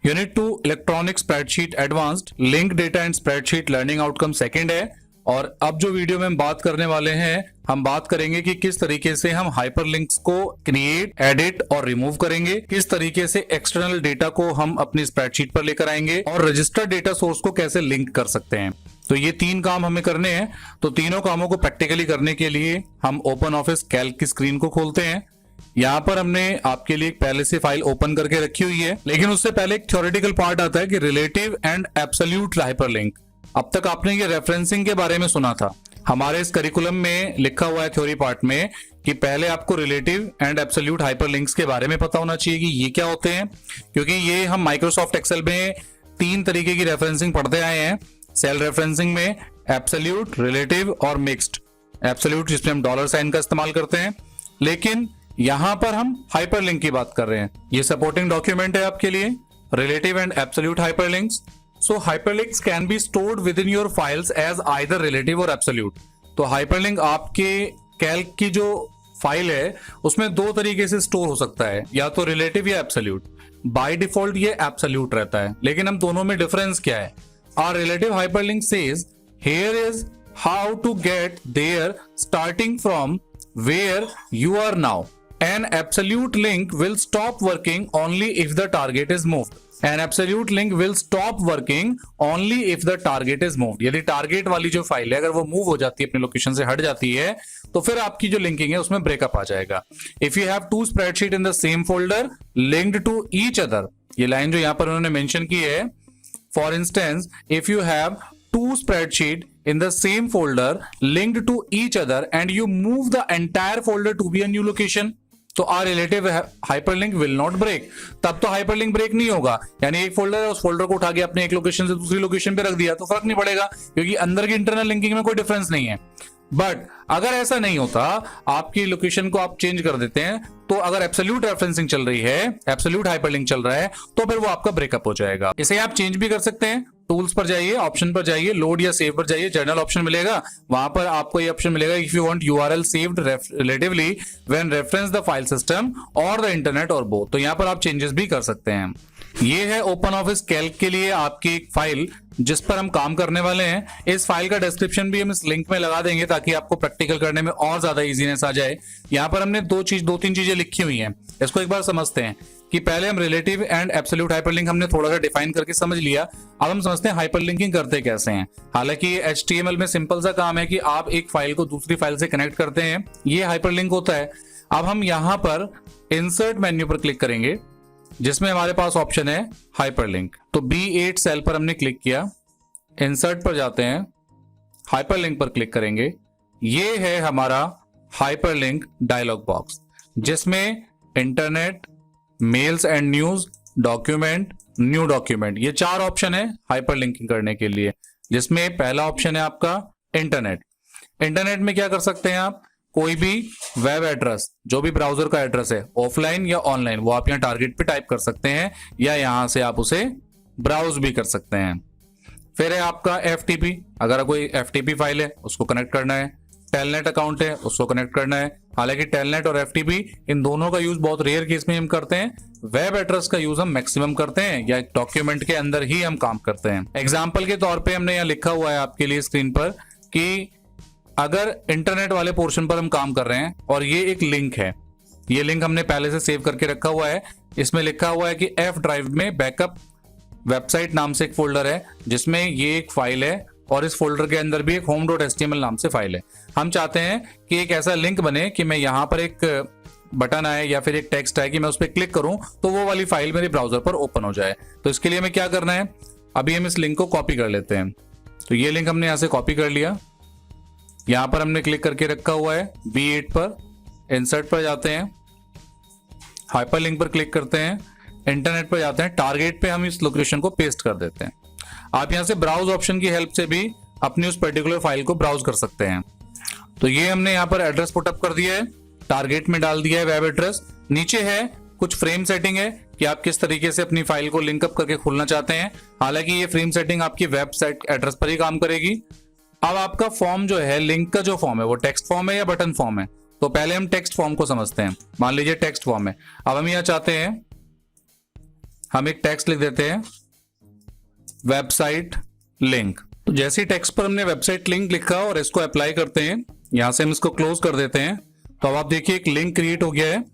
Unit 2 electronic spreadsheet advanced, link data and spreadsheet learning outcome second है। और अब जो वीडियो में हम बात करने वाले हैं, हम बात करेंगे कि किस तरीके से हम हाइपरलिंक्स को क्रिएट, एडिट और रिमूव करेंगे, किस तरीके से एक्सटर्नल डेटा को हम अपनी स्प्रेडशीट पर लेकर आएंगे और रजिस्टर्ड डेटा सोर्स को कैसे लिंक कर सकते हैं। तो ये 3 काम हमें करने हैं। तो तीनों कामों को प्रैक्टिकली करने के लिए हम ओपन ऑफिस कैल्क की स्क्रीन को खोलते हैं। यहाँ पर हमने आपके लिए पहले से फाइल ओपन करके रखी हुई है, लेकिन उससे पहले एक थ्योरेटिकल पार्ट आता है कि रिलेटिव एंड एब्सोल्यूट हाइपरलिंक। अब तक आपने ये रेफरेंसिंग के बारे में सुना था। हमारे इस करिकुलम में लिखा हुआ है थ्योरी पार्ट में कि पहले आपको रिलेटिव एंड एब्सोल्यूट हाइपरलिंक्स के बारे में पता होना चाहिए कि ये क्या होते हैं, क्योंकि ये हम माइक्रोसॉफ्ट एक्सेल में 3 तरीके की रेफरेंसिंग पढ़ते आए हैं। सेल रेफरेंसिंग में एब्सोल्यूट, रिलेटिव और मिक्स्ड। एब्सोल्यूट जिसमें हम डॉलर साइन का इस्तेमाल करते हैं, लेकिन यहां पर हम हाइपरलिंक की बात कर रहे हैं। ये सपोर्टिंग डॉक्यूमेंट है आपके लिए, relative and absolute hyperlinks. So hyperlinks can be stored within your files as either relative or absolute। तो hyperlink आपके कैल्क की जो फाइल है उसमें 2 तरीके से स्टोर हो सकता है, या तो रिलेटिव या एब्सोल्यूट। बाय डिफॉल्ट ये एब्सोल्यूट रहता है, लेकिन हम दोनों में डिफरेंस क्या है। Our relative hyperlink says here is how to get there starting from where you are now. An absolute link will stop working only if the target is moved. An absolute link will stop working only if the target is moved। यदि target वाली जो file है अगर वो move हो जाती है, अपने लोकेशन से हट जाती है, तो फिर आपकी जो लिंकिंग है उसमें ब्रेकअप आ जाएगा। If you have 2 spreadsheet in the same folder linked to each other, ये लाइन जो यहाँ पर उन्होंने मेंशन की है, for instance if you have 2 spreadsheet in the same folder linked to each other and you move the entire folder to be a new location, तो our relative hyperlink will not break. तब तो hyperlink break नहीं होगा, यानी एक folder है, उस folder को उठा के अपने एक लोकेशन से दूसरी लोकेशन पे रख दिया तो फर्क नहीं पड़ेगा, क्योंकि अंदर की इंटरनल लिंकिंग में कोई डिफरेंस नहीं है। बट अगर ऐसा नहीं होता, आपकी लोकेशन को आप चेंज कर देते हैं, तो अगर एब्सोल्यूट रेफरेंसिंग चल रही है, एब्सोल्यूट हाइपरलिंक चल रहा है, तो फिर वो आपका ब्रेकअप हो जाएगा। इसे आप चेंज भी कर सकते हैं। टूल्स पर जाइए, ऑप्शन पर जाइए, लोड या सेव पर जाइए, जर्नल ऑप्शन मिलेगा, वहां पर आपको ये ऑप्शन मिलेगा if you want URL saved relatively when reference the file system और द इंटरनेट और बोथ। तो यहां पर आप चेंजेस भी कर सकते हैं। ये है ओपन ऑफिस कैल्क के लिए आपकी एक फाइल जिस पर हम काम करने वाले हैं। इस फाइल का डिस्क्रिप्शन भी हम इस लिंक में लगा देंगे ताकि आपको प्रैक्टिकल करने में और ज्यादा इजीनेस आ जाए। यहाँ पर हमने 2-3 चीजें लिखी हुई हैं, इसको एक बार समझते हैं कि पहले हम रिलेटिव एंड एब्सोल्यूट हाइपरलिंक हमने थोड़ा सा डिफाइन करके समझ लिया। अब हम समझते हैं हाइपरलिंकिंग करते कैसे हैं। हालांकि ये HTML में सिंपल सा काम है कि आप एक फाइल को दूसरी फाइल से कनेक्ट करते हैं, ये हाइपरलिंक होता है। अब हम यहाँ पर इंसर्ट मेन्यू पर क्लिक करेंगे, जिसमें हमारे पास ऑप्शन है हाइपरलिंक। तो B8 सेल पर हमने क्लिक किया, इंसर्ट पर जाते हैं, हाइपरलिंक पर क्लिक करेंगे। ये है हमारा हाइपरलिंक डायलॉग बॉक्स, जिसमें internet, mails and news, document, new document, ये 4 ऑप्शन है हाइपरलिंकिंग करने के लिए। जिसमें पहला ऑप्शन है आपका इंटरनेट। इंटरनेट में क्या कर सकते हैं आप, कोई भी वेब एड्रेस, जो भी ब्राउजर का एड्रेस है, ऑफलाइन या ऑनलाइन, वो आप यहाँ टारगेट पे टाइप कर सकते हैं, या यहां से आप उसे ब्राउज भी कर सकते हैं। फिर है आपका FTP, अगर कोई FTP फाइल है उसको कनेक्ट करना है। टेलनेट अकाउंट है उसको कनेक्ट करना है। हालांकि टेलनेट और FTP इन दोनों का यूज बहुत रेयर केस में हम करते हैं, वेब एड्रेस का यूज हम मैक्सिमम करते हैं, या डॉक्यूमेंट के अंदर ही हम काम करते हैं। एग्जाम्पल के तौर पे हमने यहाँ लिखा हुआ है आपके लिए स्क्रीन पर कि अगर इंटरनेट वाले पोर्शन पर हम काम कर रहे हैं और ये एक लिंक है, ये लिंक हमने पहले से सेव करके रखा हुआ है। इसमें लिखा हुआ है कि F ड्राइव में बैकअप वेबसाइट नाम से एक फोल्डर है, जिसमें ये एक फाइल है, और इस फोल्डर के अंदर भी एक home.html नाम से फाइल है। हम चाहते हैं कि एक ऐसा लिंक बने कि मैं यहाँ पर एक बटन आए या फिर एक टेक्स्ट आए कि मैं उस पर क्लिक करूं तो वो वाली फाइल मेरे ब्राउजर पर ओपन हो जाए। तो इसके लिए हमें क्या करना है, अभी हम इस लिंक को कॉपी कर लेते हैं। तो ये लिंक हमने यहाँ से कॉपी कर लिया, यहाँ पर हमने क्लिक करके रखा हुआ है B8 पर। इंसर्ट पर जाते हैं, हाइपरलिंक पर क्लिक करते हैं, इंटरनेट पर जाते हैं, टारगेट पे हम इस लोकेशन को पेस्ट कर देते हैं। आप यहां से ब्राउज ऑप्शन की हेल्प से भी अपनी उस पर्टिकुलर फाइल को ब्राउज कर सकते हैं। तो ये हमने यहाँ पर एड्रेस पुटअप कर दिया है, टारगेट में डाल दिया है वेब एड्रेस। नीचे है कुछ फ्रेम सेटिंग है कि आप किस तरीके से अपनी फाइल को लिंकअप करके खोलना चाहते हैं। हालांकि ये फ्रेम सेटिंग आपकी वेबसाइट एड्रेस पर ही काम करेगी। अब आपका फॉर्म जो है, लिंक का जो फॉर्म है, वो टेक्स्ट फॉर्म है या बटन फॉर्म है। तो पहले हम टेक्स्ट फॉर्म को समझते हैं। मान लीजिए टेक्स्ट फॉर्म है। अब हम यह चाहते हैं हम एक टेक्स्ट लिख देते हैं वेबसाइट लिंक। तो जैसे ही टेक्स्ट पर हमने वेबसाइट लिंक लिखा और इसको अप्लाई करते हैं, यहां से हम इसको क्लोज कर देते हैं, तो अब आप देखिए एक लिंक क्रिएट हो गया है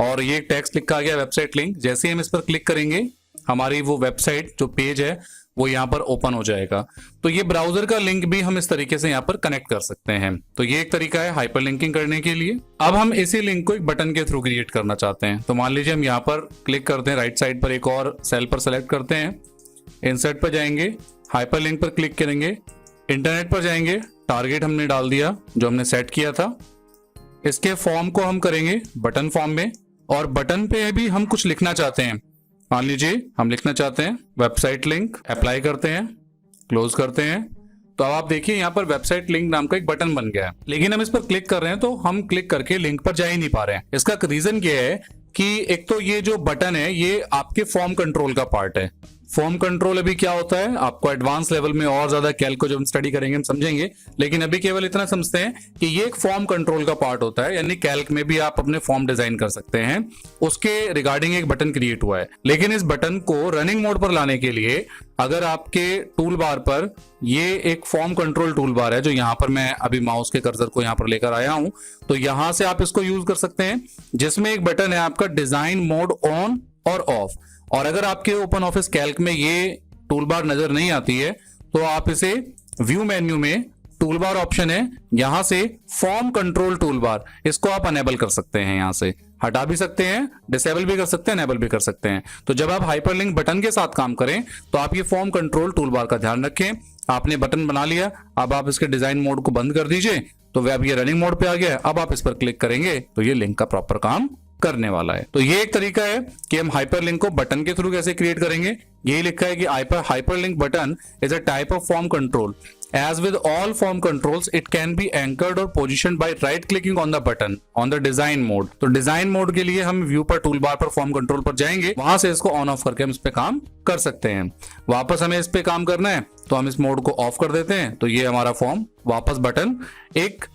और ये टेक्स्ट लिखा गया वेबसाइट लिंक। जैसे ही हम इस पर क्लिक करेंगे हमारी वो वेबसाइट जो पेज है वो यहाँ पर ओपन हो जाएगा। तो ये ब्राउजर का लिंक भी हम इस तरीके से यहाँ पर कनेक्ट कर सकते हैं। तो ये एक तरीका है हाइपरलिंकिंग करने के लिए। अब हम इसी लिंक को एक बटन के थ्रू क्रिएट करना चाहते हैं। तो मान लीजिए हम यहाँ पर क्लिक करते हैं, राइट साइड पर एक और सेल पर सेलेक्ट करते हैं, इंसर्ट पर जाएंगे, हाइपरलिंक पर क्लिक करेंगे, इंटरनेट पर जाएंगे, टारगेट हमने डाल दिया जो हमने सेट किया था। इसके फॉर्म को हम करेंगे बटन फॉर्म में, और बटन पे भी हम कुछ लिखना चाहते हैं। मान लीजिए हम लिखना चाहते हैं वेबसाइट लिंक, अप्लाई करते हैं, क्लोज करते हैं। तो अब आप देखिए यहाँ पर वेबसाइट लिंक नाम का एक बटन बन गया है, लेकिन हम इस पर क्लिक कर रहे हैं तो हम क्लिक करके लिंक पर जा ही नहीं पा रहे हैं। इसका रीजन क्या है कि एक तो ये जो बटन है ये आपके फॉर्म कंट्रोल का पार्ट है। फॉर्म कंट्रोल अभी क्या होता है आपको एडवांस लेवल में और ज्यादा कैल्क को जब हम स्टडी करेंगे हम समझेंगे, लेकिन अभी केवल इतना समझते हैं कि ये एक फॉर्म कंट्रोल का पार्ट होता है, यानी कैल्क में भी आप अपने फॉर्म डिजाइन कर सकते हैं। उसके रिगार्डिंग एक बटन क्रिएट हुआ है, लेकिन इस बटन को रनिंग मोड पर लाने के लिए अगर आपके टूल बार पर ये एक फॉर्म कंट्रोल टूल बार है, जो यहाँ पर मैं अभी माउस के कर्सर को यहाँ पर लेकर आया हूं, तो यहां से आप इसको यूज कर सकते हैं, जिसमें एक बटन है आपका डिजाइन मोड ऑन और ऑफ। और अगर आपके ओपन ऑफिस कैल्क में ये टूल बार नजर नहीं आती है तो आप इसे व्यू मेन्यू में टूल बार ऑप्शन है, यहां से फॉर्म कंट्रोल टूल बार, इसको आप अनेबल कर सकते हैं, यहां से हटा भी सकते हैं, डिसेबल भी कर सकते हैं, अनेबल भी कर सकते हैं। तो जब आप हाइपरलिंक बटन के साथ काम करें तो आप ये फॉर्म कंट्रोल टूल बार का ध्यान रखें। आपने बटन बना लिया, अब आप इसके डिजाइन मोड को बंद कर दीजिए, तो अब ये रनिंग मोड पे आ गया। अब आप इस पर क्लिक करेंगे तो ये लिंक का प्रॉपर काम करने वाला है। तो ये एक तरीका है कि हम हाइपरलिंक को बटन के थ्रू कैसे क्रिएट करेंगे। यही लिखा है कि hyperlink button is a type of form control. As with all form controls, it can be anchored or positioned by right clicking on the button on the design mode. तो design mode के लिए हम view पर tool bar पर form control पर जाएंगे, वहां से इसको ऑन ऑफ करके हम इस पे काम कर सकते हैं। वापस हमें इस पे काम करना है तो हम इस मोड को ऑफ कर देते हैं, तो ये हमारा फॉर्म वापस बटन एक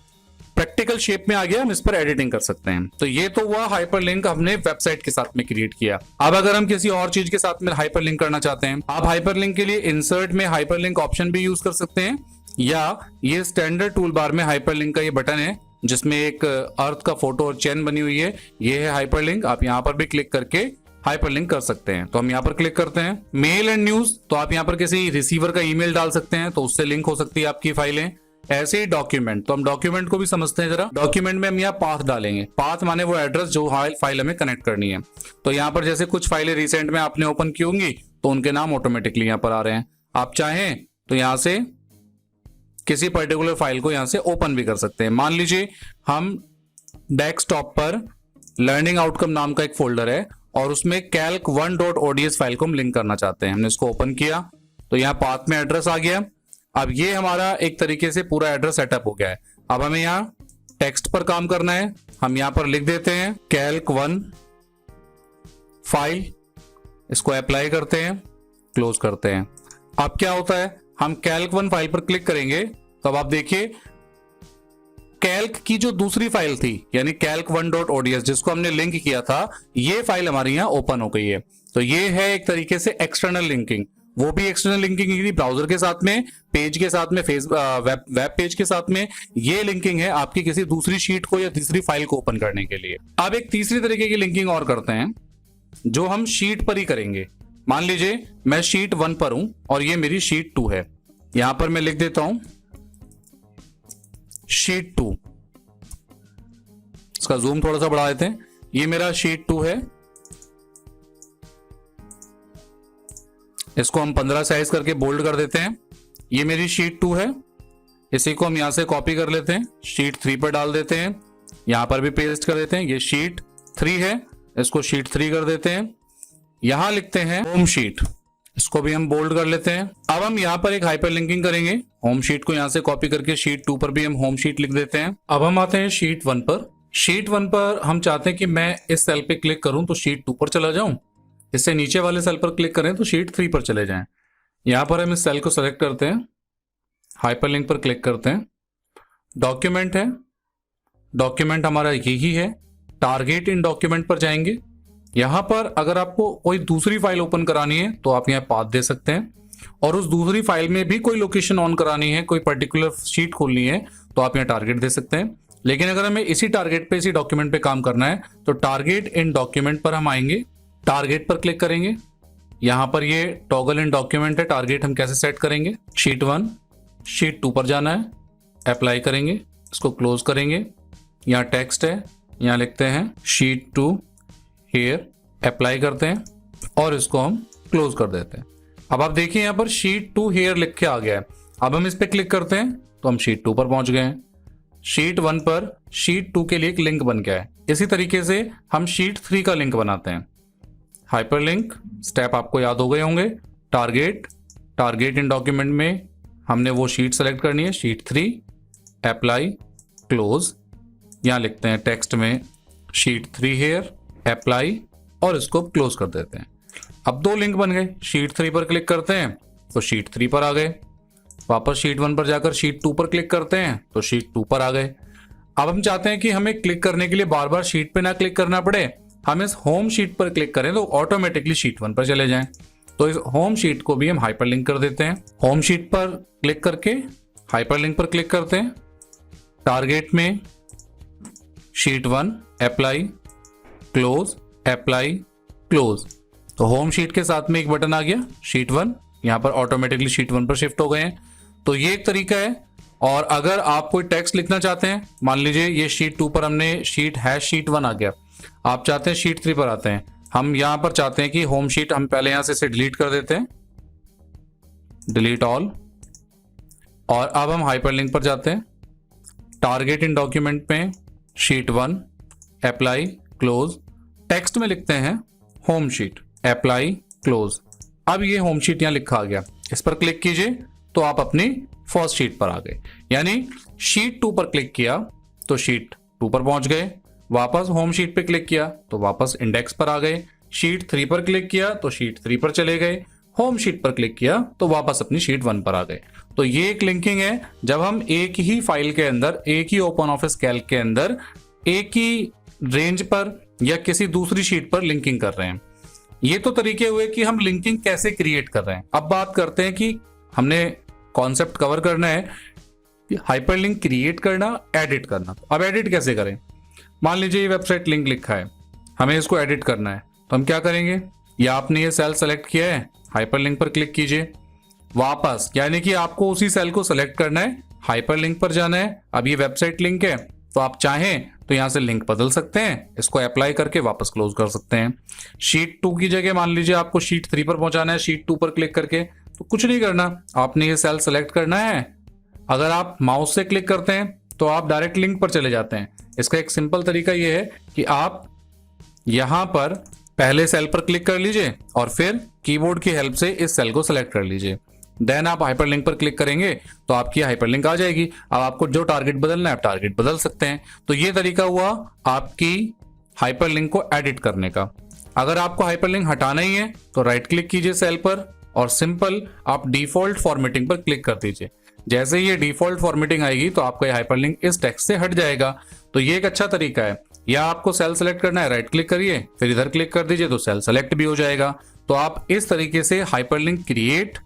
प्रैक्टिकल शेप में आ गया, हम इस पर एडिटिंग कर सकते हैं। तो ये तो हुआ हाइपरलिंक हमने वेबसाइट के साथ में क्रिएट किया। अब अगर हम किसी और चीज के साथ में हाइपरलिंक करना चाहते हैं, आप हाइपरलिंक के लिए इंसर्ट में हाइपरलिंक ऑप्शन भी यूज कर सकते हैं, या ये स्टैंडर्ड टूल बार में हाइपरलिंक का ये बटन है जिसमें एक अर्थ का फोटो और चेन बनी हुई है, ये है हाइपरलिंक। आप यहाँ पर भी क्लिक करके हाइपरलिंक कर सकते हैं। तो हम यहाँ पर क्लिक करते हैं मेल एंड न्यूज, तो आप यहाँ पर किसी रिसीवर का ईमेल डाल सकते हैं, तो उससे लिंक हो सकती है आपकी फाइलें। ऐसे ही डॉक्यूमेंट, तो हम डॉक्यूमेंट को भी समझते हैं जरा। डॉक्यूमेंट में हम यहाँ पाथ डालेंगे, पाथ माने वो एड्रेस जो फाइल हमें कनेक्ट करनी है। तो यहाँ पर जैसे कुछ फाइलें रिसेंट में आपने ओपन की होंगी तो उनके नाम ऑटोमेटिकली यहाँ पर आ रहे हैं। आप चाहें तो यहाँ से किसी पर्टिकुलर फाइल को यहाँ से ओपन भी कर सकते हैं। मान लीजिए हम डेस्कटॉप पर लर्निंग आउटकम नाम का एक फोल्डर है और उसमें calc1.ods फाइल को हम लिंक करना चाहते हैं। हमने इसको ओपन किया तो यहाँ पाथ में एड्रेस आ गया। अब ये हमारा एक तरीके से पूरा एड्रेस सेटअप हो गया है। अब हमें यहाँ टेक्स्ट पर काम करना है, हम यहाँ पर लिख देते हैं calc1 फाइल, इसको अप्लाई करते हैं, क्लोज करते हैं। अब क्या होता है, हम calc1 फाइल पर क्लिक करेंगे तो अब आप देखिए कैल्क की जो दूसरी फाइल थी यानी calc1.ods जिसको हमने लिंक किया था, ये फाइल हमारी यहाँ ओपन हो गई है। तो ये है एक तरीके से एक्सटर्नल लिंकिंग। वो भी एक्सटर्नल लिंकिंग ब्राउजर के साथ में, पेज के साथ में, वेब पेज के साथ में। ये लिंकिंग है आपकी किसी दूसरी शीट को या तीसरी फाइल को ओपन करने के लिए। अब एक तीसरी तरीके की लिंकिंग और करते हैं जो हम शीट पर ही करेंगे। मान लीजिए मैं शीट 1 पर हूं और ये मेरी शीट 2 है। यहां पर मैं लिख देता हूं शीट 2, इसका जूम थोड़ा सा बढ़ा देते हैं। ये मेरा शीट 2 है, इसको हम 15 साइज करके बोल्ड कर देते हैं। ये मेरी शीट 2 है, इसी को हम यहां से कॉपी कर लेते हैं, शीट 3 पर डाल देते हैं, यहां पर भी पेस्ट कर देते हैं। ये शीट 3 है, इसको शीट 3 कर देते हैं। यहां लिखते हैं होम शीट, इसको भी हम बोल्ड कर लेते हैं। अब हम यहां पर एक हाइपरलिंकिंग करेंगे, होम शीट को यहां से कॉपी करके शीट 2 पर भी हम होम शीट लिख देते हैं। अब हम आते हैं शीट 1 पर। शीट 1 पर हम चाहते हैं कि मैं इस सेल पे क्लिक करूं तो शीट 2 पर चला जाऊं, इससे नीचे वाले सेल पर क्लिक करें तो शीट 3 पर चले जाएं। यहां पर हम इस सेल को सेलेक्ट करते हैं, हाइपरलिंक पर क्लिक करते हैं, डॉक्यूमेंट है, डॉक्यूमेंट हमारा यही है, टारगेट इन डॉक्यूमेंट पर जाएंगे, यहाँ पर अगर आपको कोई दूसरी फाइल ओपन करानी है तो आप यहाँ पाथ दे सकते हैं, और उस दूसरी फाइल में भी कोई लोकेशन ऑन करानी है, कोई पर्टिकुलर शीट खोलनी है तो आप यहाँ टारगेट दे सकते हैं। लेकिन अगर हमें इसी टारगेट पे, इसी डॉक्यूमेंट पे काम करना है तो टारगेट इन डॉक्यूमेंट पर हम आएंगे, टारगेट पर क्लिक करेंगे। यहाँ पर ये टॉगल इन डॉक्यूमेंट है, टारगेट हम कैसे सेट करेंगे, शीट 1 शीट 2 पर जाना है, अप्लाई करेंगे, इसको क्लोज करेंगे। यहाँ टेक्स्ट है, यहाँ लिखते हैं शीट 2 हियर, अप्लाई करते हैं और इसको हम क्लोज कर देते हैं। अब आप देखिए यहाँ पर शीट 2 हियर लिख के आ गया है। अब हम इस पे क्लिक करते हैं तो हम शीट 2 पर पहुंच गए हैं। शीट 1 पर शीट 2 के लिए एक लिंक बन गया है। इसी तरीके से हम शीट 3 का लिंक बनाते हैं। हाइपरलिंक स्टेप आपको याद हो गए होंगे। टारगेट इन डॉक्यूमेंट में हमने वो शीट सेलेक्ट करनी है, शीट 3, अप्लाई, क्लोज। यहाँ लिखते हैं टेक्स्ट में शीट 3 हियर, अप्लाई और इसको क्लोज कर देते हैं। अब 2 लिंक बन गए। शीट 3 पर क्लिक करते हैं तो शीट 3 पर आ गए, वापस शीट 1 पर जाकर शीट 2 पर क्लिक करते हैं तो शीट 2 पर आ गए। अब हम चाहते हैं कि हमें क्लिक करने के लिए बार बार शीट पे ना क्लिक करना पड़े, हम इस होम शीट पर क्लिक करें तो ऑटोमेटिकली शीट 1 पर चले जाएं। तो इस होम शीट को भी हम हाइपरलिंक कर देते हैं। होम शीट पर क्लिक करके हाइपरलिंक पर क्लिक करते हैं, टारगेट में sheet 1, apply, close, apply, close. तो होम शीट के साथ में एक बटन आ गया, शीट 1, यहाँ पर ऑटोमेटिकली शीट 1 पर शिफ्ट हो गए हैं। तो ये एक तरीका है। और अगर आप कोई टेक्स्ट लिखना चाहते हैं, मान लीजिए ये शीट 2 पर हमने शीट 1 आ गया, आप चाहते हैं शीट 3 पर आते हैं, हम यहां पर चाहते हैं कि होम शीट हम पहले यहां से इसे डिलीट कर देते हैं, डिलीट ऑल। और अब हम हाइपरलिंक पर जाते हैं, टारगेट इन डॉक्यूमेंट में शीट 1, अप्लाई, क्लोज, टेक्स्ट में लिखते हैं होम शीट, अप्लाई, क्लोज। अब ये होम शीट यहां लिखा आ गया, इस पर क्लिक कीजिए तो आप अपनी फर्स्ट शीट पर आ गए। यानी शीट 2 पर क्लिक किया तो शीट 2 पर पहुंच गए, वापस होम शीट पे क्लिक किया तो वापस इंडेक्स पर आ गए, शीट 3 पर क्लिक किया तो शीट 3 पर चले गए, होम शीट पर क्लिक किया तो वापस अपनी शीट 1 पर आ गए। तो ये एक लिंकिंग है, जब हम एक ही फाइल के अंदर, एक ही ओपन ऑफिस कैल्क के अंदर एक ही रेंज पर या किसी दूसरी शीट पर लिंकिंग कर रहे हैं। ये तो तरीके हुए कि हम लिंकिंग कैसे क्रिएट कर रहे हैं। अब बात करते हैं कि हमने कॉन्सेप्ट कवर करना है हाइपरलिंक क्रिएट करना, एडिट करना। अब एडिट कैसे करें, मान लीजिए ये वेबसाइट लिंक लिखा है, हमें इसको एडिट करना है तो हम क्या करेंगे, या आपने ये सेल सेलेक्ट किया है, हाइपरलिंक पर क्लिक कीजिए, वापस यानी कि आपको उसी सेल को सेलेक्ट करना है, हाइपरलिंक पर जाना है। अब ये वेबसाइट लिंक है तो आप चाहें तो यहां से लिंक बदल सकते हैं, इसको अप्लाई करके वापस क्लोज कर सकते हैं। शीट 2 की जगह मान लीजिए आपको शीट 3 पर पहुंचाना है, शीट 2 पर क्लिक करके, तो कुछ नहीं करना, आपने ये सेल सेलेक्ट करना है, अगर आप माउस से क्लिक करते हैं तो आप डायरेक्ट लिंक पर चले जाते हैं। इसका एक सिंपल तरीका यह है कि आप यहां पर पहले सेल पर क्लिक कर लीजिए और फिर कीबोर्ड की हेल्प से इस सेल को सेलेक्ट कर लीजिए, देन आप हाइपरलिंक पर क्लिक करेंगे तो आपकी हाइपरलिंक आ जाएगी। अब आपको जो टारगेट बदलना है आप टारगेट बदल सकते हैं। तो ये तरीका हुआ आपकी हाइपरलिंक को एडिट करने का। अगर आपको हाइपरलिंक हटाना ही है तो राइट क्लिक कीजिए सेल पर और सिंपल आप डिफॉल्ट फॉर्मेटिंग पर क्लिक कर दीजिए। जैसे ही ये डिफॉल्ट फॉर्मेटिंग आएगी तो आपका हाइपरलिंक इस टेक्स्ट से हट जाएगा। तो ये एक अच्छा तरीका है। या आपको सेल सेलेक्ट करना है, राइट क्लिक करिए, फिर इधर क्लिक कर दीजिए तो सेल सेलेक्ट भी हो जाएगा। तो आप इस तरीके से हाइपरलिंक क्रिएट,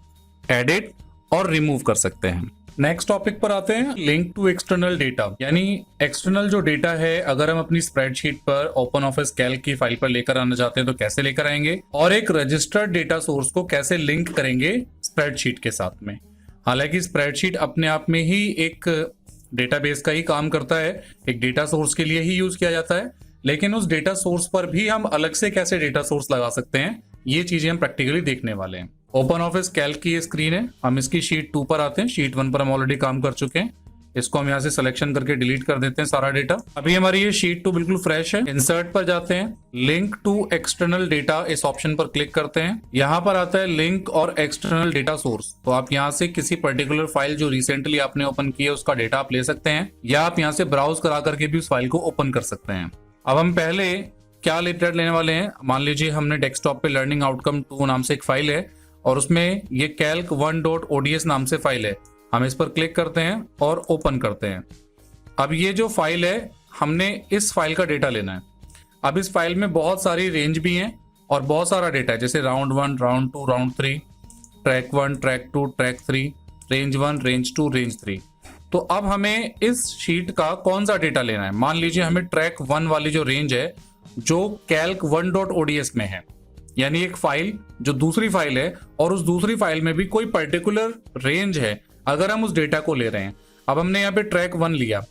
एडिट और रिमूव कर सकते हैं। नेक्स्ट टॉपिक पर आते हैं, लिंक टू एक्सटर्नल डेटा। यानी एक्सटर्नल जो डेटा है, अगर हम अपनी स्प्रेडशीट पर ओपन ऑफिस कैल्क की फाइल पर लेकर आना चाहते हैं तो कैसे लेकर आएंगे, और एक रजिस्टर्ड डेटा सोर्स को कैसे लिंक करेंगे स्प्रेडशीट के साथ में। हालांकि स्प्रेडशीट अपने आप में ही एक डेटाबेस का ही काम करता है, एक डेटा सोर्स के लिए ही यूज किया जाता है, लेकिन उस डेटा सोर्स पर भी हम अलग से कैसे डेटा सोर्स लगा सकते हैं, ये चीजें हम प्रैक्टिकली देखने वाले हैं। ओपन ऑफिस कैल्क की ये स्क्रीन है, हम इसकी शीट 2 पर आते हैं। शीट 1 पर हम ऑलरेडी काम कर चुके हैं, इसको हम यहाँ से सिलेक्शन करके डिलीट कर देते हैं सारा डेटा। अभी हमारी ये शीट 2 बिल्कुल फ्रेश है। इंसर्ट पर जाते हैं, लिंक टू एक्सटर्नल डेटा इस ऑप्शन पर क्लिक करते हैं। यहाँ पर आता है लिंक और एक्सटर्नल डेटा सोर्स। तो आप यहाँ से किसी पर्टिकुलर फाइल जो रिसेंटली आपने ओपन की है उसका डेटा आप ले सकते हैं, या आप यहाँ से ब्राउज करा करके भी उस फाइल को ओपन कर सकते हैं। अब हम पहले क्या डेटा लेने वाले हैं, मान लीजिए हमने डेस्कटॉप पे लर्निंग आउटकम 2 नाम से एक फाइल है और उसमें ये calc 1.ods नाम से फाइल है। हम इस पर क्लिक करते हैं और ओपन करते हैं। अब ये जो फाइल है, हमने इस फाइल का डेटा लेना है। अब इस फाइल में बहुत सारी रेंज भी हैं और बहुत सारा डेटा है, जैसे round 1, round 2, round 3, track 1, track 2, track 3, range 1, range 2, range 3। तो अब हमें इस शीट का कौन सा डेटा लेना है। मान लीजिए हमें ट्रैक 1 वाली जो रेंज है जो कैल्क 1.ods में है, यानी एक फाइल जो दूसरी फाइल है और उस दूसरी फाइल में भी कोई पर्टिकुलर रेंज है, अगर हम उस डेटा को ले रहे हैं। अब हमने यहाँ पे ट्रैक 1 लिया,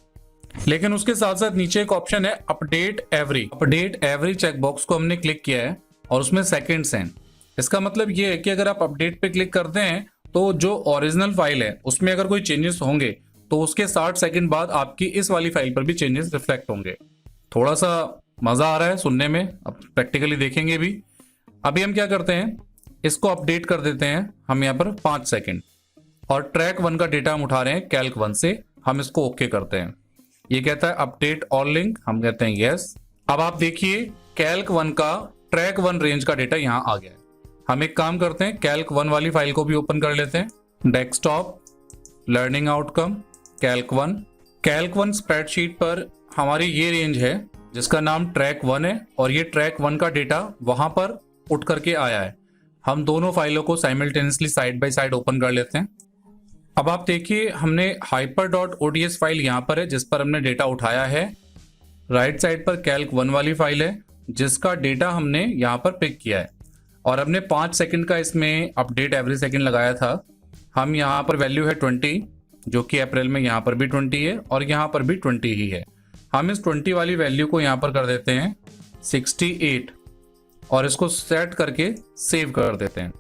लेकिन उसके साथ साथ नीचे एक ऑप्शन है अपडेट एवरी चेकबॉक्स को हमने क्लिक किया है और उसमें सेकंड्स हैं। इसका मतलब ये है कि अगर आप अपडेट पे क्लिक करते हैं तो जो ओरिजिनल फाइल है उसमें अगर कोई चेंजेस होंगे तो उसके 60 सेकंड बाद आपकी इस वाली फाइल पर भी चेंजेस रिफ्लेक्ट होंगे। थोड़ा सा मजा आ रहा है सुनने में, अब प्रैक्टिकली देखेंगे भी। अभी हम क्या करते हैं, इसको अपडेट कर देते हैं हम यहाँ पर 5 सेकंड, और ट्रैक 1 का डेटा हम उठा रहे हैं कैल्क 1 से, हम इसको ओके करते हैं। ये कहता है अपडेट ऑल लिंक, हम कहते हैं यस। अब आप देखिए कैल्क 1 का ट्रैक 1 रेंज का डेटा यहाँ आ गया है। हम एक काम करते हैं, कैल्क 1 वाली फाइल को भी ओपन कर लेते हैं। Desktop, learning outcome, Calc 1 spreadsheet पर हमारी ये रेंज है जिसका नाम ट्रैक 1 है और ये ट्रैक 1 का डेटा वहां पर उठ करके आया है। हम दोनों फाइलों को simultaneously side by side open कर लेते हैं। अब आप देखिए हमने hyper.ods फाइल यहाँ पर है जिस पर हमने डेटा उठाया है। राइट साइड पर कैल्क 1 वाली फाइल है जिसका डेटा हमने यहाँ पर पिक किया है, और हमने 5 सेकंड का इसमें अपडेट एवरी सेकंड लगाया था। हम यहाँ पर वैल्यू है 20, जो कि अप्रैल में यहाँ पर भी 20 है और यहाँ पर भी 20 ही है। हम इस 20 वाली वैल्यू को यहाँ पर कर देते हैं 68 और इसको सेट करके सेव कर देते हैं।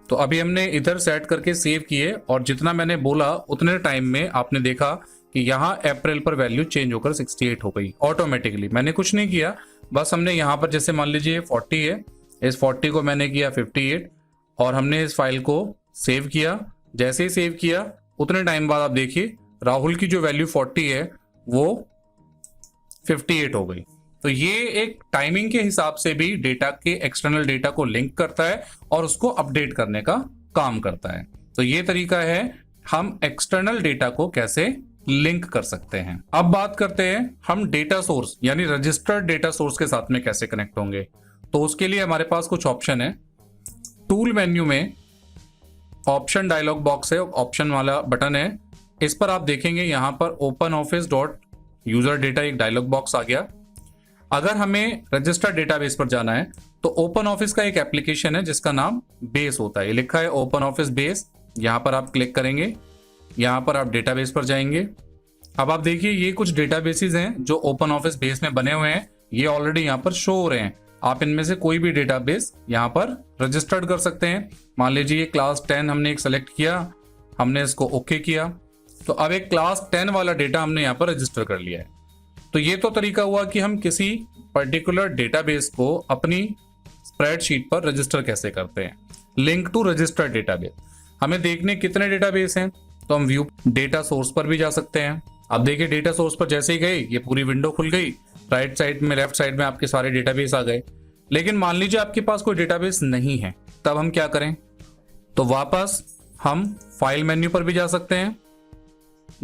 तो अभी हमने इधर सेट करके सेव किए और जितना मैंने बोला उतने टाइम में आपने देखा कि यहाँ अप्रैल पर वैल्यू चेंज होकर 68 हो गई ऑटोमेटिकली। मैंने कुछ नहीं किया, बस हमने यहाँ पर जैसे मान लीजिए 40 है, इस 40 को मैंने किया 58 और हमने इस फाइल को सेव किया। जैसे ही सेव किया उतने टाइम बाद आप देखिए राहुल की जो वैल्यू 40 है वो 58 हो गई। तो ये एक टाइमिंग के हिसाब से भी डेटा के एक्सटर्नल डेटा को लिंक करता है और उसको अपडेट करने का काम करता है। तो ये तरीका है हम एक्सटर्नल डेटा को कैसे लिंक कर सकते हैं। अब बात करते हैं हम डेटा सोर्स यानी रजिस्टर्ड डेटा सोर्स के साथ में कैसे कनेक्ट होंगे। तो उसके लिए हमारे पास कुछ ऑप्शन है। टूल मेन्यू में ऑप्शन डायलॉग बॉक्स है, ऑप्शन वाला बटन है, इस पर आप देखेंगे यहाँ पर open office dot user data एक डायलॉग बॉक्स आ गया। अगर हमें रजिस्टर्ड डेटाबेस पर जाना है तो ओपन ऑफिस का एक एप्लीकेशन है जिसका नाम बेस होता है, ये लिखा है ओपन ऑफिस बेस। यहाँ पर आप क्लिक करेंगे, यहाँ पर आप डेटाबेस पर जाएंगे। अब आप देखिए ये कुछ डेटाबेसेस हैं जो ओपन ऑफिस बेस में बने हुए हैं, ये ऑलरेडी यहाँ पर शो हो रहे हैं। आप इनमें से कोई भी डेटाबेस यहाँ पर रजिस्टर्ड कर सकते हैं। मान लीजिए ये क्लास 10 हमने एक सेलेक्ट किया, हमने इसको ओके किया, तो अब एक क्लास 10 वाला डेटा हमने यहाँ पर रजिस्टर कर लिया है। तो ये तो तरीका हुआ कि हम किसी पर्टिकुलर डेटाबेस को अपनी स्प्रेडशीट पर रजिस्टर कैसे करते हैं। लिंक टू रजिस्टर्ड डेटाबेस, हमें देखने कितने डेटाबेस हैं तो हम व्यू डेटा सोर्स पर भी जा सकते हैं। अब देखिए डेटा सोर्स पर जैसे ही गए ये पूरी विंडो खुल गई, राइट साइड में लेफ्ट साइड में आपके सारे डेटाबेस आ गए। लेकिन मान लीजिए आपके पास कोई डेटाबेस नहीं है, तब हम क्या करें, तो वापस हम फाइल मेन्यू पर भी जा सकते हैं,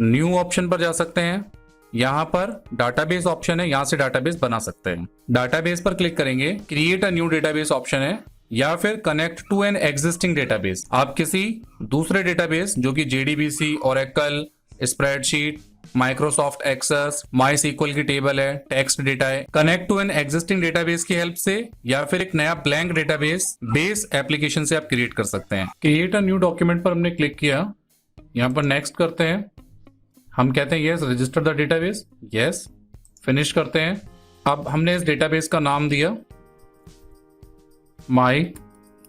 न्यू ऑप्शन पर जा सकते हैं, यहाँ पर डाटाबेस ऑप्शन है, यहाँ से डाटाबेस बना सकते हैं। डाटाबेस पर क्लिक करेंगे, create a new database option है, या फिर connect to an existing database. आप किसी दूसरे डेटाबेस जो कि JDBC, Oracle, spreadsheet, Microsoft Access, MySQL की टेबल है, टेक्स्ट डेटा है, connect to an existing database की हेल्प से या फिर एक नया ब्लैंक डेटाबेस बेस एप्लीकेशन से आप क्रिएट कर सकते हैं। क्रिएट अ न्यू डॉक्यूमेंट पर हमने क्लिक किया, यहाँ पर नेक्स्ट करते हैं, हम कहते हैं yes register the database, yes finish करते हैं। अब हमने इस डेटाबेस का नाम दिया माई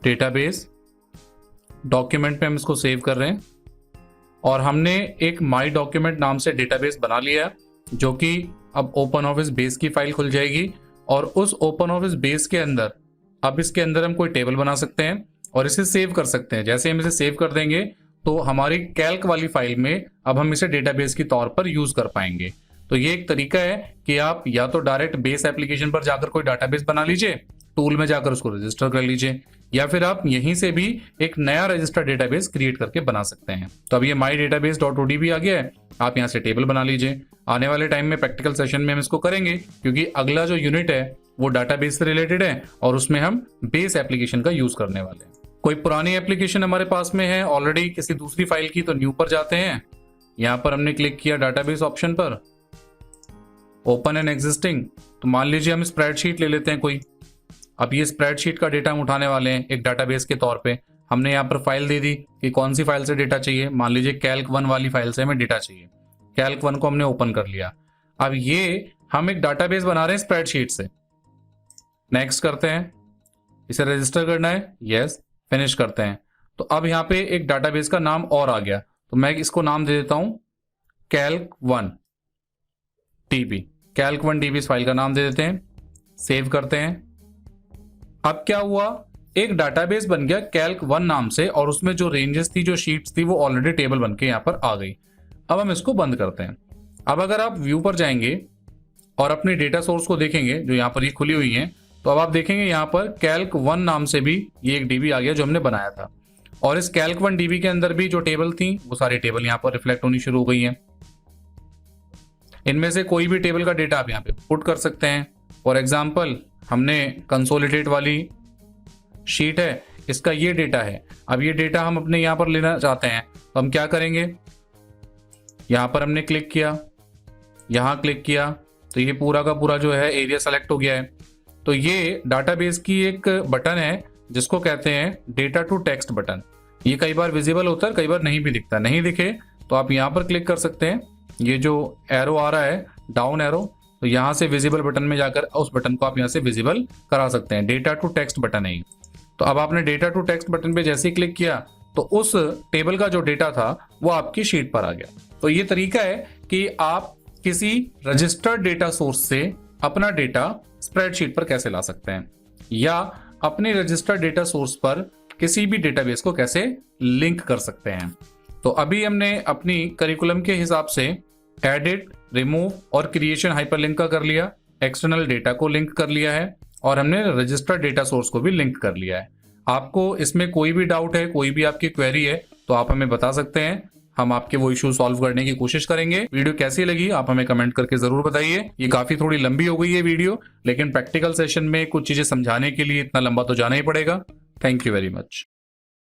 डेटाबेस, डॉक्यूमेंट पे हम इसको सेव कर रहे हैं और हमने एक माई डॉक्यूमेंट नाम से डेटाबेस बना लिया जो कि अब ओपन ऑफिस बेस की फाइल खुल जाएगी। और उस ओपन ऑफिस बेस के अंदर अब इसके अंदर हम कोई टेबल बना सकते हैं और इसे सेव कर सकते हैं। जैसे हम इसे सेव कर देंगे तो हमारी कैल्क वाली फाइल में अब हम इसे डेटाबेस के तौर पर यूज कर पाएंगे। तो ये एक तरीका है कि आप या तो डायरेक्ट बेस एप्लीकेशन पर जाकर कोई डाटाबेस बना लीजिए, टूल में जाकर उसको रजिस्टर कर लीजिए, या फिर आप यहीं से भी एक नया रजिस्टर्ड डेटाबेस क्रिएट करके बना सकते हैं। तो अब ये माई डेटाबेस .odb आ गया है, आप यहाँ से टेबल बना लीजिए। आने वाले टाइम में प्रैक्टिकल सेशन में हम इसको करेंगे, क्योंकि अगला जो यूनिट है वो डाटाबेस से रिलेटेड है और उसमें हम बेस एप्लीकेशन का यूज करने वाले हैं। कोई पुरानी एप्लीकेशन हमारे पास में है ऑलरेडी किसी दूसरी फाइल की, तो न्यू पर जाते हैं। यहाँ पर हमने क्लिक किया डाटाबेस ऑप्शन पर, ओपन एन एग्जिस्टिंग। तो मान लीजिए हम स्प्रेडशीट ले लेते हैं कोई। अब ये स्प्रेडशीट का डेटा हम उठाने वाले हैं एक डाटाबेस के तौर पे। हमने यहाँ पर फाइल दे दी कि कौन सी फाइल से डेटा चाहिए। मान लीजिए कैल्क 1 वाली फाइल से हमें डेटा चाहिए। कैल्क 1 को हमने ओपन कर लिया। अब ये हम एक डाटाबेस बना रहे हैं स्प्रेडशीट से। नेक्स्ट करते हैं, इसे रजिस्टर करना है, यस, फिनिश करते हैं। तो अब यहाँ पे एक डाटाबेस का नाम और आ गया, तो मैं इसको नाम दे देता हूं कैल्क 1 DB। कैल्क 1 DB इस फाइल का नाम दे देते हैं, सेव करते हैं। अब क्या हुआ, एक डाटाबेस बन गया कैल्क 1 नाम से और उसमें जो रेंजेस थी, जो शीट्स थी, वो ऑलरेडी टेबल बन के यहाँ पर आ गई। अब हम इसको बंद करते हैं। अब अगर आप व्यू पर जाएंगे और अपने डेटा सोर्स को देखेंगे जो यहाँ पर ये खुली हुई है, तो अब आप देखेंगे यहाँ पर कैल्क 1 नाम से भी ये एक DB आ गया जो हमने बनाया था। और इस कैल्क 1 DB के अंदर भी जो टेबल थी वो सारी टेबल यहाँ पर रिफ्लेक्ट होनी शुरू हो गई हैं। इनमें से कोई भी टेबल का डेटा आप यहाँ पे पुट कर सकते हैं। फॉर एग्जाम्पल हमने कंसोलिडेट वाली शीट है, इसका ये डेटा है। अब ये डेटा हम अपने यहाँ पर लेना चाहते हैं, तो हम क्या करेंगे, यहाँ पर हमने क्लिक किया, यहाँ क्लिक किया, तो ये पूरा का पूरा जो है एरिया सेलेक्ट हो गया है। तो ये डाटाबेस की एक बटन है जिसको कहते हैं डेटा टू टेक्स्ट बटन। ये कई बार विजिबल होता है, कई बार नहीं भी दिखता। नहीं दिखे तो आप यहाँ पर क्लिक कर सकते हैं। ये जो एरो आ रहा है, डाउन एरो, तो यहाँ से विजिबल बटन में जाकर उस बटन को आप यहाँ से विजिबल करा सकते हैं। डेटा टू टेक्स्ट बटन है ये। तो अब आपने डेटा टू टेक्स्ट बटन पे जैसे ही क्लिक किया तो उस टेबल का जो डेटा था वो आपकी शीट पर आ गया। तो ये तरीका है कि आप किसी रजिस्टर्ड डेटा सोर्स से अपना डेटा स्प्रेडशीट पर कैसे ला सकते हैं, या अपने रजिस्टर्ड डेटा सोर्स पर किसी भी डेटाबेस को कैसे लिंक कर सकते हैं। तो अभी हमने अपनी करिकुलम के हिसाब से एडिट, रिमूव और क्रिएशन हाइपरलिंक का कर लिया, एक्सटर्नल डेटा को लिंक कर लिया है और हमने रजिस्टर्ड डेटा सोर्स को भी लिंक कर लिया है। आपको इसमें कोई भी डाउट है, कोई भी आपकी क्वेरी है, तो आप हमें बता सकते हैं। हम आपके वो इशू सॉल्व करने की कोशिश करेंगे। वीडियो कैसी लगी आप हमें कमेंट करके जरूर बताइए। ये काफी थोड़ी लंबी हो गई है वीडियो, लेकिन प्रैक्टिकल सेशन में कुछ चीजें समझाने के लिए इतना लंबा तो जाना ही पड़ेगा। Thank you very much.